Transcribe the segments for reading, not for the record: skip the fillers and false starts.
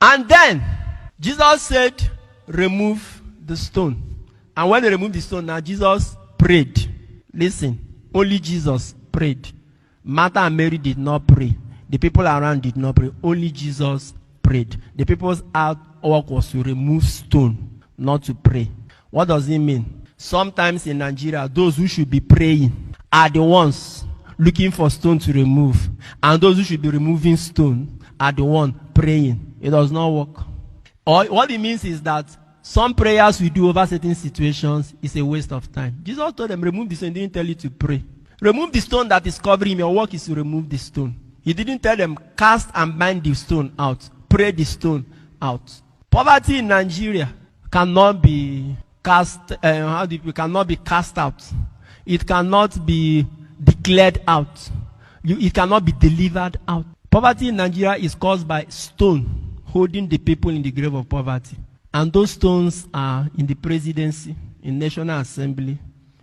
And then Jesus said, remove the stone. And when they removed the stone, now Jesus prayed. Listen, only Jesus prayed. Martha and Mary did not pray. The people around did not pray. Only Jesus prayed. The people's work was to remove stone, not to pray. What does it mean? Sometimes in Nigeria, those who should be praying are the ones looking for stone to remove. And those who should be removing stone are the ones praying. It does not work. Or what it means is that some prayers we do over certain situations is a waste of time. Jesus told them, remove the stone. He didn't tell you to pray. Remove the stone that is covering your work is to remove the stone. He didn't tell them, cast and bind the stone out. Pray the stone out. Poverty in Nigeria cannot be cannot be cast out. It cannot be declared out. It cannot be delivered out. Poverty in Nigeria is caused by stone holding the people in the grave of poverty. And those stones are in the presidency, in National Assembly,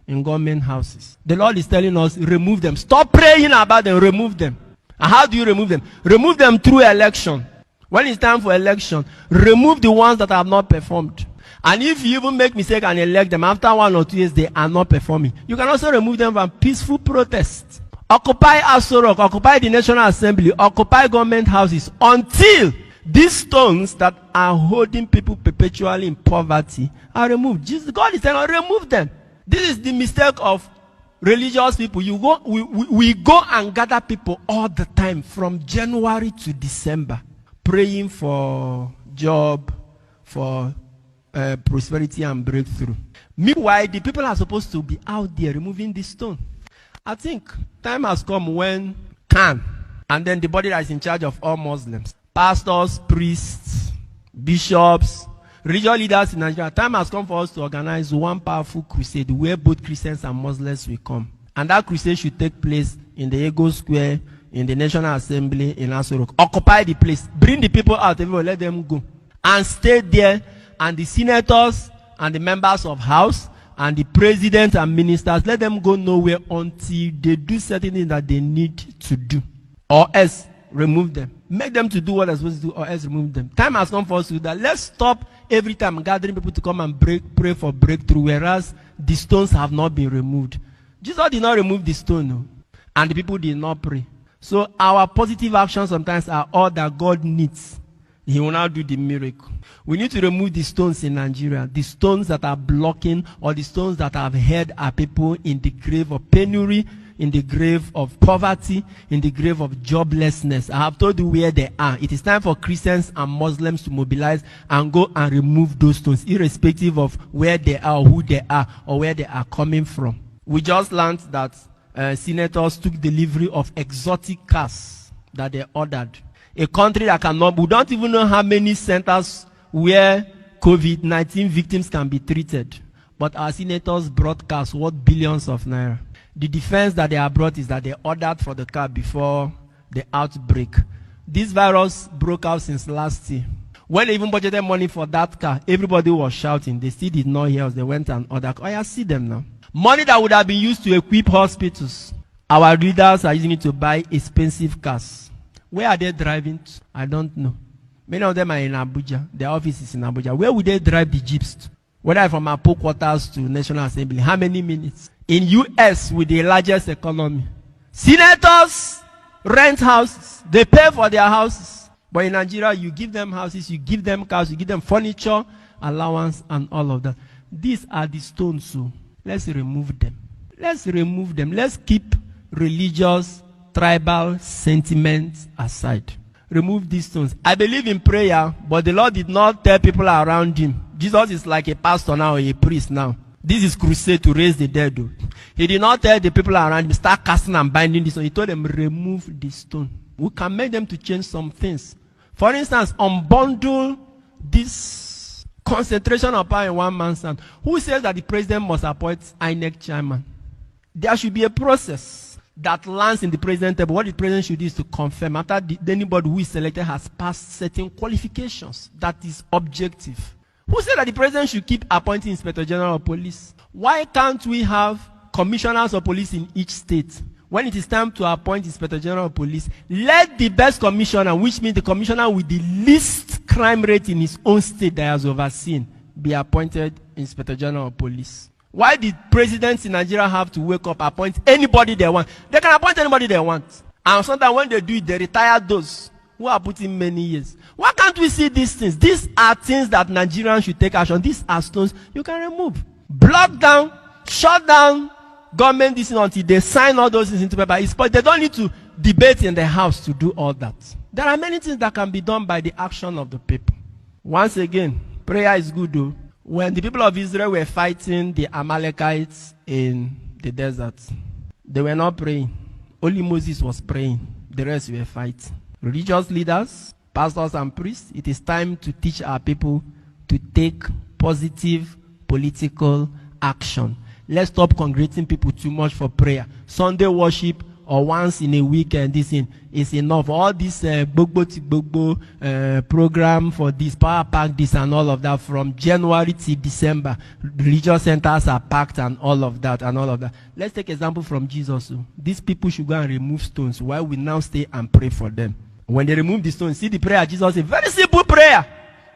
in government houses. The Lord is telling us, remove them. Stop praying about them, remove them. And how do you remove them? Remove them through election. When it's time for election, remove the ones that have not performed. And if you even make mistake and elect them, after 1 or 2 years, they are not performing. You can also remove them from peaceful protest. Occupy Aso Rock, occupy the National Assembly, occupy government houses until these stones that are holding people perpetually in poverty are removed. God is telling us, remove them. This is the mistake of religious people. We go and gather people all the time from January to December, praying for job, for prosperity and breakthrough. Meanwhile, the people are supposed to be out there removing this stone. I think time has come when Khan, and then the body that is in charge of all Muslims, pastors, priests, bishops, religious leaders in Nigeria, time has come for us to organize one powerful crusade where both Christians and Muslims will come. And that crusade should take place in the Ego Square, in the National Assembly, in Aso Rock. Occupy the place. Bring the people out, everyone, let them go. And stay there, and the senators and the members of House and the president and ministers, let them go nowhere until they do certain things that they need to do. Or else, remove them. Make them to do what they're supposed to do, or else remove them. Time has come for us to do that. Let's stop every time gathering people to come and pray for breakthrough, whereas the stones have not been removed. Jesus did not remove the stone, no, and the people did not pray. So our positive actions sometimes are all that God needs. He will now do the miracle. We need to remove the stones in Nigeria, the stones that are blocking, or the stones that have held our people in the grave of penury, in the grave of poverty, in the grave of joblessness. I have told you where they are. It is time for Christians and Muslims to mobilize and go and remove those stones, irrespective of where they are, who they are, or where they are coming from. We just learned that senators took delivery of exotic cars that they ordered. A country that cannot, we don't even know how many centers where COVID-19 victims can be treated. But our senators brought cars worth billions of naira. The defense that they have brought is that they ordered for the car before the outbreak. This virus broke out since last year. When they even budgeted money for that car, everybody was shouting. They still did not hear us. They went and ordered. Oh, I see them now. Money that would have been used to equip hospitals, our leaders are using it to buy expensive cars. Where are they driving to? I don't know. Many of them are in Abuja. Their office is in Abuja. Where would they drive the jeeps to? Whether from Apo quarters to National Assembly. How many minutes? In US, with the largest economy, senators rent houses. They pay for their houses. But in Nigeria, you give them houses, you give them cars, you give them furniture, allowance, and all of that. These are the stones, so let's remove them. Let's remove them. Let's keep religious, tribal sentiments aside. Remove these stones. I believe in prayer, but the Lord did not tell people around him. Jesus is like a pastor now, a priest now. This is crusade to raise the dead. Though. He did not tell the people around him, start casting and binding this stone. He told them, remove the stone. We can make them to change some things. For instance, unbundle this concentration of power in one man's hand. Who says that the president must appoint INEC chairman? There should be a process that lands in the president table. What the president should do is to confirm after anybody who is selected has passed certain qualifications. That is objective. Who said that the president should keep appointing Inspector General of Police? Why can't we have commissioners of police in each state? When it is time to appoint Inspector General of Police, let the best commissioner, which means the commissioner with the least crime rate in his own state that he has overseen be appointed Inspector General of Police? Why did presidents in Nigeria have to wake up, appoint anybody they want? They can appoint anybody they want. And sometimes when they do it, they retire those who are put in many years. Why can't we see these things? These are things that Nigerians should take action. These are stones you can remove. Block down, shut down government this until they sign all those things into paper. But they don't need to debate in the house to do all that. There are many things that can be done by the action of the people. Once again, prayer is good though. When the people of Israel were fighting the Amalekites in the desert, they were not praying. Only Moses was praying. The rest were fighting. Religious leaders, pastors and priests, it is time to teach our people to take positive political action. Let's stop congregating people too much for prayer. Sunday worship or once in a weekend, this is enough. All this program for this, power pack this and all of that, from January to December, religious centers are packed and all of that. Let's take example from Jesus. These people should go and remove stones while we now stay and pray for them. When they remove the stones, see the prayer Jesus said, very simple prayer.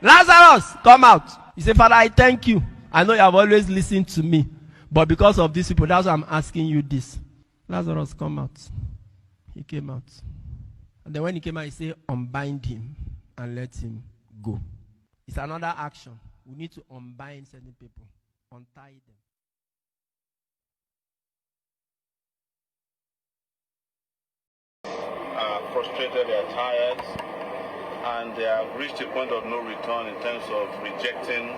Lazarus, come out. He said, Father, I thank you. I know you have always listened to me. But because of these people, that's why I'm asking you this. Lazarus, come out. He came out. And then when he came out, he said, unbind him and let him go. It's another action. We need to unbind certain people, untie them. Are frustrated, they are tired, and they have reached a point of no return in terms of rejecting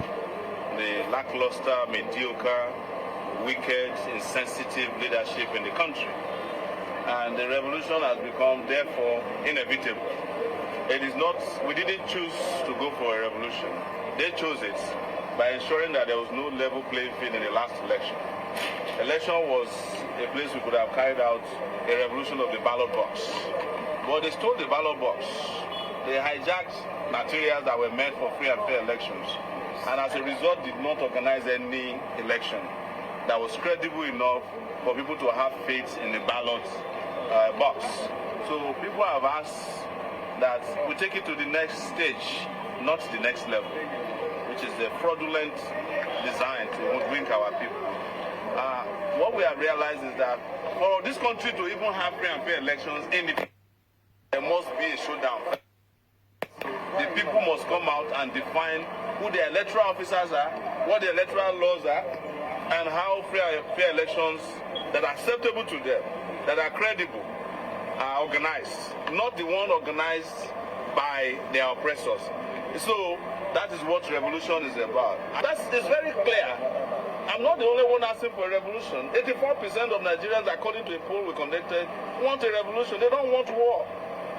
the lackluster, mediocre, wicked, insensitive leadership in the country. And the revolution has become, therefore, inevitable. It is not, we didn't choose to go for a revolution. They chose it by ensuring that there was no level playing field in the last election. Election was a place we could have carried out a revolution of the ballot box. But they stole the ballot box. They hijacked materials that were meant for free and fair elections. And as a result, did not organize any election that was credible enough for people to have faith in the ballot box. So people have asked that we take it to the next stage, not the next level, which is the fraudulent design to hoodwink our people. What we have realized is that for this country to even have free and fair elections, there must be a showdown. The people must come out and define who the electoral officers are, what the electoral laws are, and how fair elections that are acceptable to them, that are credible, are organized, not the one organized by their oppressors. So that is what revolution is about. And that is very clear. I'm not the only one asking for a revolution. 84% of Nigerians, according to a poll we conducted, want a revolution. They don't want war.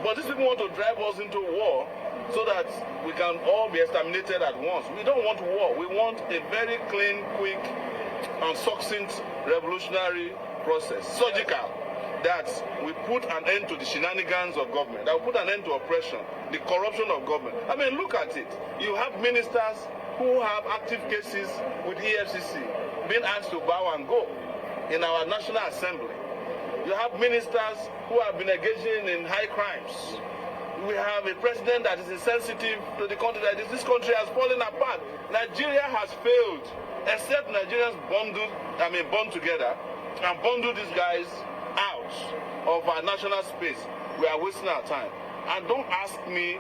But these people want to drive us into war so that we can all be exterminated at once. We don't want war. We want a very clean, quick, and succinct revolutionary process, surgical, that we put an end to the shenanigans of government, that we put an end to oppression, the corruption of government. I mean, look at it. You have ministers who have active cases with EFCC being asked to bow and go in our National Assembly. You have ministers who have been engaging in high crimes. We have a president that is insensitive to the country. This country has fallen apart. Nigeria has failed, except Nigerians bond together and bundle these guys out of our national space. We are wasting our time. And don't ask me